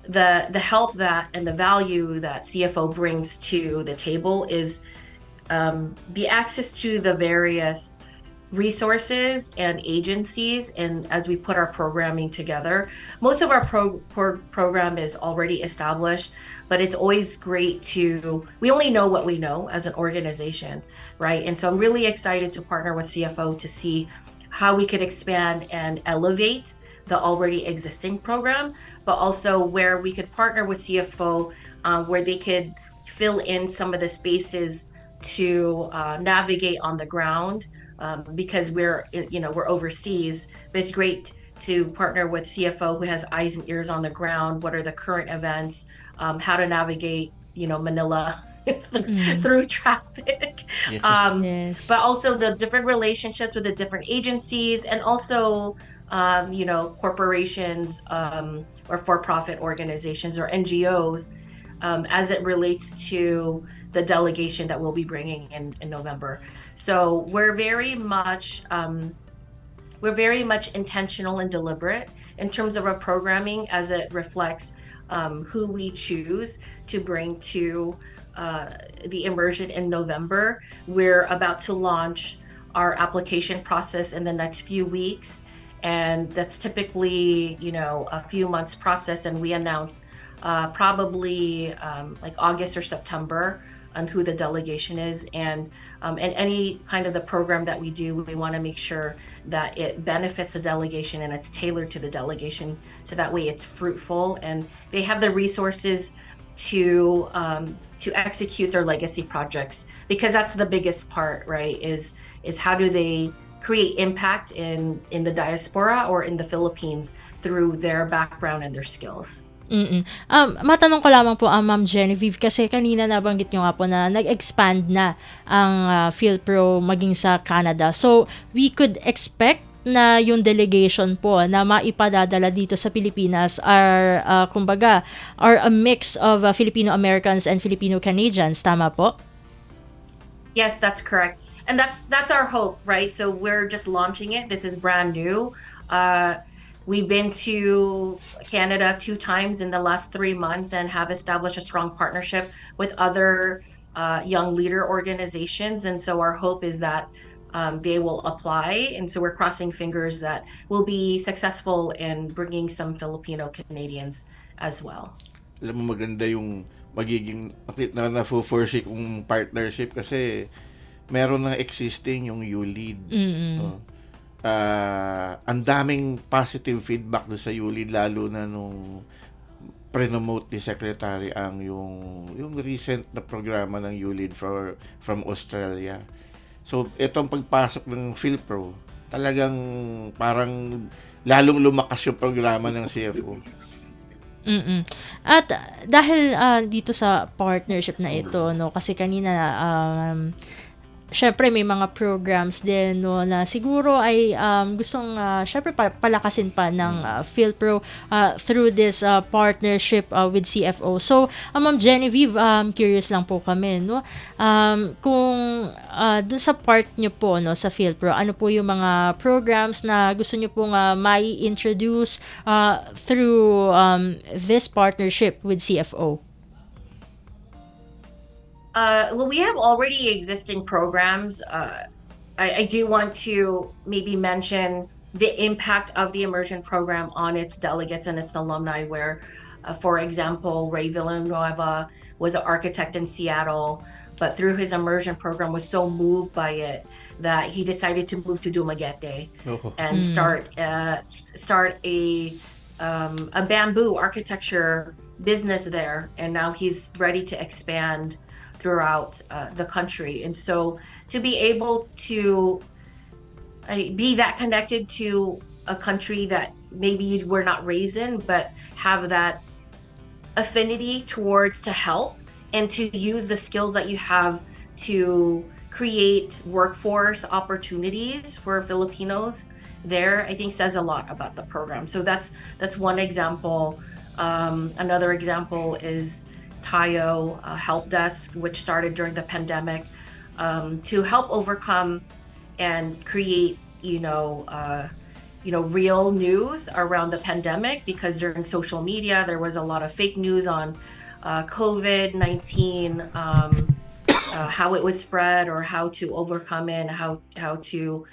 the help that and the value that CFO brings to the table is the access to the various resources and agencies. And as we put our programming together, most of our program is already established, but it's always great we only know what we know as an organization, right? And so I'm really excited to partner with CFO to see how we could expand and elevate the already existing program, but also where we could partner with CFO, where they could fill in some of the spaces to navigate on the ground, because we're overseas. But it's great to partner with CFO who has eyes and ears on the ground. What are the current events? How to navigate, Manila through traffic. Yeah. Yes. But also the different relationships with the different agencies, and also corporations, or for-profit organizations or NGOs, as it relates to the delegation that we'll be bringing in November. So we're very much intentional and deliberate in terms of our programming, as it reflects who we choose to bring to the immersion in November. We're about to launch our application process in the next few weeks, and that's typically a few months process, and we announce probably like August or September on who the delegation is, and any kind of the program that we do, we want to make sure that it benefits the delegation and it's tailored to the delegation, so that way it's fruitful and they have the resources to execute their legacy projects, because that's the biggest part, right? Is how do they create impact in the diaspora or in the Philippines through their background and their skills. Matanong ko lamang po Ma'am Genevieve, kasi kanina nabanggit nyo nga po na nag-expand na ang PhilPro maging sa Canada. So, we could expect na yung delegation po na maipadadala dito sa Pilipinas are a mix of Filipino Americans and Filipino Canadians, tama po? Yes, that's correct. And that's our hope, right? So we're just launching it. This is brand new. We've been to Canada 2 times in the last 3 months and have established a strong partnership with other young leader organizations. And so our hope is that they will apply. And so we're crossing fingers that we'll be successful in bringing some Filipino Canadians as well. Alam mo, maganda yung magiging na-foresee kong partnership, kasi meron ng existing yung ULEAD. Ang daming positive feedback do sa ULEAD, lalo na nung pre-promote ni Secretary ang yung recent na programa ng ULEAD from Australia. So itong pagpasok ng PhilPro, talagang parang lalong lumakas yung programa ng CFO. At dahil dito sa partnership na ito, no, kasi kanina syempre may mga programs din, no, na siguro ay gustong syempre palakasin pa ng PhilPro through this partnership with CFO. So, Ma'am Genevieve, curious lang po kami, no, kung dun sa part nyo po, no, sa PhilPro, ano po yung mga programs na gusto nyo pong mai-introduce through this partnership with CFO? Well, we have already existing programs. I do want to maybe mention the impact of the immersion program on its delegates and its alumni, where, for example, Ray Villanueva was an architect in Seattle, but through his immersion program was so moved by it that he decided to move to Dumaguete and start a bamboo architecture business there, and now he's ready to expand throughout the country. And so to be able to be that connected to a country that maybe you were not raised in, but have that affinity towards to help and to use the skills that you have to create workforce opportunities for Filipinos there, I think says a lot about the program. So that's one example. Another example is Tayo Help Desk, which started during the pandemic, to help overcome and create, real news around the pandemic, because during social media there was a lot of fake news on COVID-19, how it was spread or how to overcome it and how to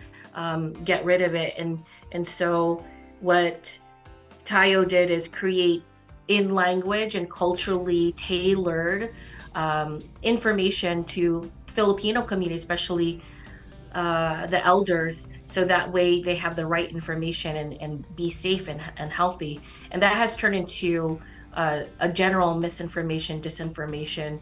get rid of it. And so what Tayo did is create in language and culturally tailored information to Filipino community, especially the elders, so that way they have the right information and be safe and healthy. And that has turned into a general misinformation, disinformation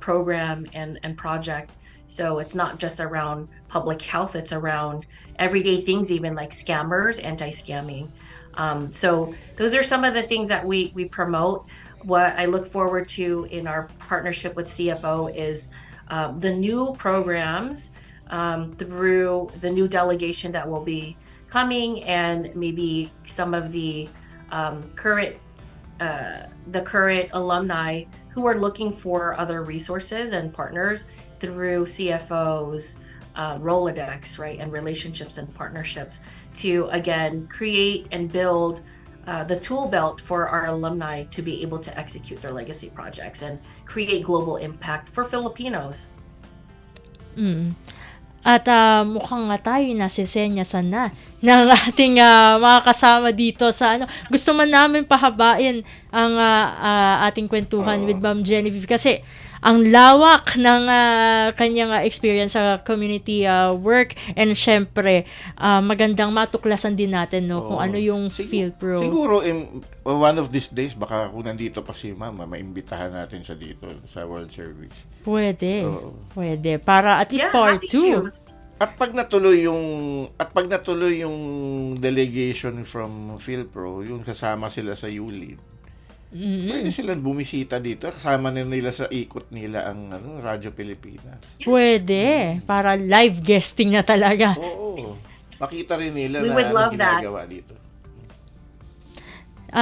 program and project. So it's not just around public health, it's around everyday things, even like scammers, anti-scamming. So those are some of the things that we promote. What I look forward to in our partnership with CFO is the new programs through the new delegation that will be coming, and maybe some of the current alumni who are looking for other resources and partners through CFO's Rolodex, right, and relationships and partnerships to, again, create and build the tool belt for our alumni to be able to execute their legacy projects and create global impact for Filipinos. At mukhang nga tayo nasisenyasan na ng ating mga kasama dito sa ano. Gusto man namin pahabain ang ating kwentuhan with Ma'am Genevieve kasi ang lawak ng kanyang experience sa community work, and syempre magandang matuklasan din natin kung ano yung PhilPro. Siguro one of these days baka kung nandito pa si Ma'am, maimbitahan natin siya dito sa World Service. Pwede. Pwede para at least part 2. At pag natuloy yung delegation from PhilPro, yung kasama sila sa ULID, pwede silang bumisita dito, kasama na nila sa ikot nila ang Radyo Pilipinas. Pwede, para live guesting na talaga. Oo. Makita rin nila We na would love ginagawa dito.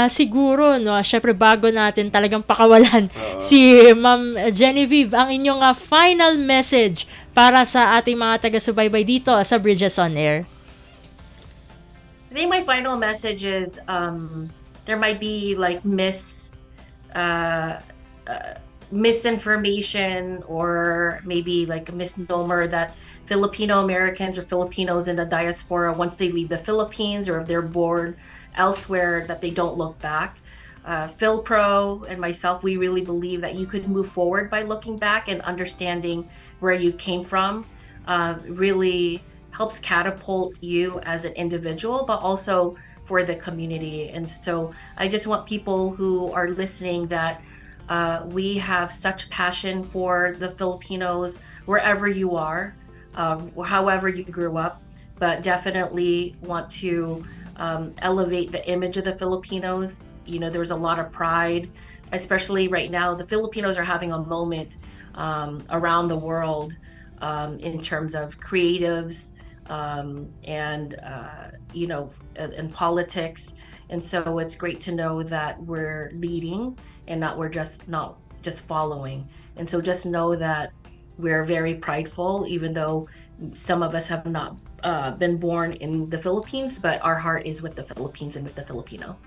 Siguro, syempre bago natin talagang pakawalan si Ma'am Genevieve, ang inyong final message para sa ating mga taga-subaybay dito sa Bridges on Air. I think my final message is there might be like misinformation or maybe like a misnomer that Filipino Americans or Filipinos in the diaspora, once they leave the Philippines or if they're born elsewhere, that they don't look back. PhilPro and myself, we really believe that you could move forward by looking back and understanding where you came from. Really helps catapult you as an individual, but also for the community. And so I just want people who are listening that we have such passion for the Filipinos wherever you are, however you grew up, but definitely want to elevate the image of the Filipinos. You know, there's a lot of pride, especially right now. The Filipinos are having a moment around the world in terms of creatives and politics. And so it's great to know that we're leading and we're not just following. And so just know that we're very prideful, even though some of us have not been born in the Philippines, but our heart is with the Philippines and with the Filipino.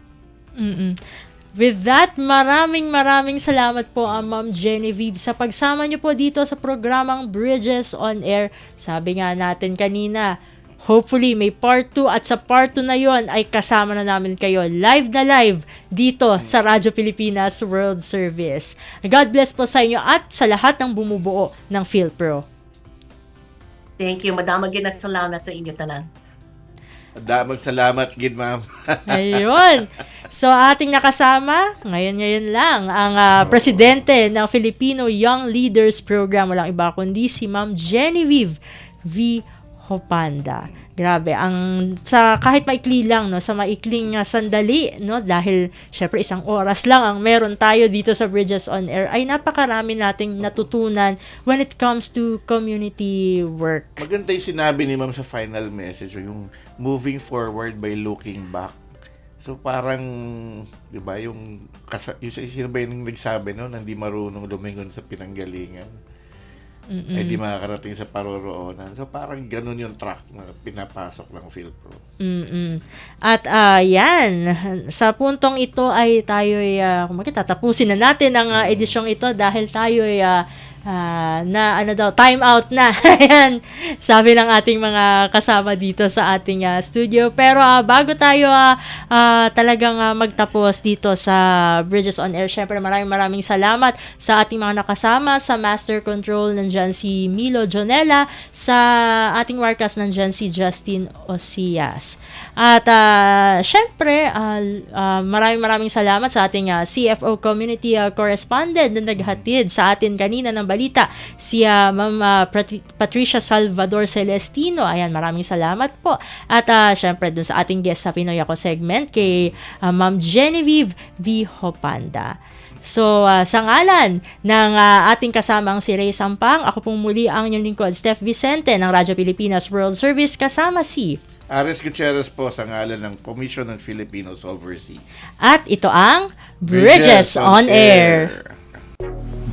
With that, maraming salamat po Ma'am Genevieve sa pagsama niyo po dito sa programang Bridges on Air. Sabi nga natin kanina, hopefully may part 2 at sa part 2 na yon ay kasama na namin kayo live na live dito sa Radyo Pilipinas World Service. God bless po sa inyo at sa lahat ng bumubuo ng PhilPro. Thank you. Madamag gid na salamat sa inyo tanan. Madamag salamat gid, Ma'am. Ayun. So ating nakasama, ngayon lang, ang presidente ng Filipino Young Leaders Program. Walang iba kundi si Ma'am Genevieve V. Hopanda. Grabe, kahit maikli lang, sa maikling sandali, dahil syempre 1 oras lang ang meron tayo dito sa Bridges on Air, ay napakarami nating natutunan when it comes to community work. Maganda yung sinabi ni Ma'am sa final message, yung moving forward by looking back. So parang, di ba, yung sino ba yung nagsabi, hindi marunong lumingon sa pinanggalingan. Di makakarating sa paroroonan. So parang ganun yung track na pinapasok ng PhilPro. At yan, sa puntong ito ay tayo'y tatapusin na natin ang edisyong ito dahil tayo'y na ano daw, time out na. Ayan, sabi ng ating mga kasama dito sa ating studio. Pero bago tayo talagang magtapos dito sa Bridges on Air, syempre maraming salamat sa ating mga nakasama. Sa Master Control, nandyan si Milo Jonella. Sa ating Warcast, nandyan si Justin Osias. At syempre, maraming salamat sa ating CFO Community Correspondent na naghatid sa atin kanina ng balita, si Ma'am Patricia Salvador Celestino. Ayan, maraming salamat po. At syempre dun sa ating guest sa Pinoy Ako segment, kay Ma'am Genevieve V. Hopanda. So, sa ngalan ng ating kasamang si Ray Sampang, ako pong muli ang inyong lingkod, Steph Vicente ng Radyo Pilipinas World Service, kasama si Ares Gutierrez po sa ngalan ng Commission on Filipinos Overseas. at ito ang Bridges on Air.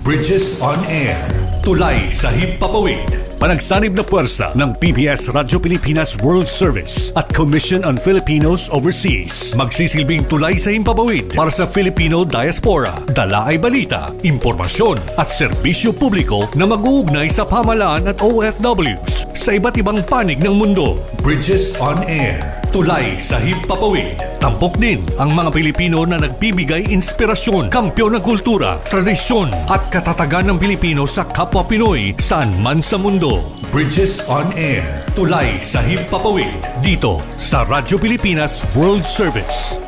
Bridges on Air. Tulay sa himpapawid. Panagsanib na puwersa ng PBS Radyo Pilipinas World Service at Commission on Filipinos Overseas. Magsisilbing tulay sa himpapawid para sa Filipino diaspora. Dala ay balita, impormasyon at serbisyo publiko na mag-uugnay sa pamahalaan at OFWs sa iba't ibang panig ng mundo. Bridges on Air. Tulay sa himpapawid. Tampok din ang mga Pilipino na nagbibigay inspirasyon, kampyon ng kultura, tradisyon at katatagan ng Pilipino sa kapwa Pinoy saan man sa mundo. Bridges on Air. Tulay sa himpapawid. Dito sa Radyo Pilipinas World Service.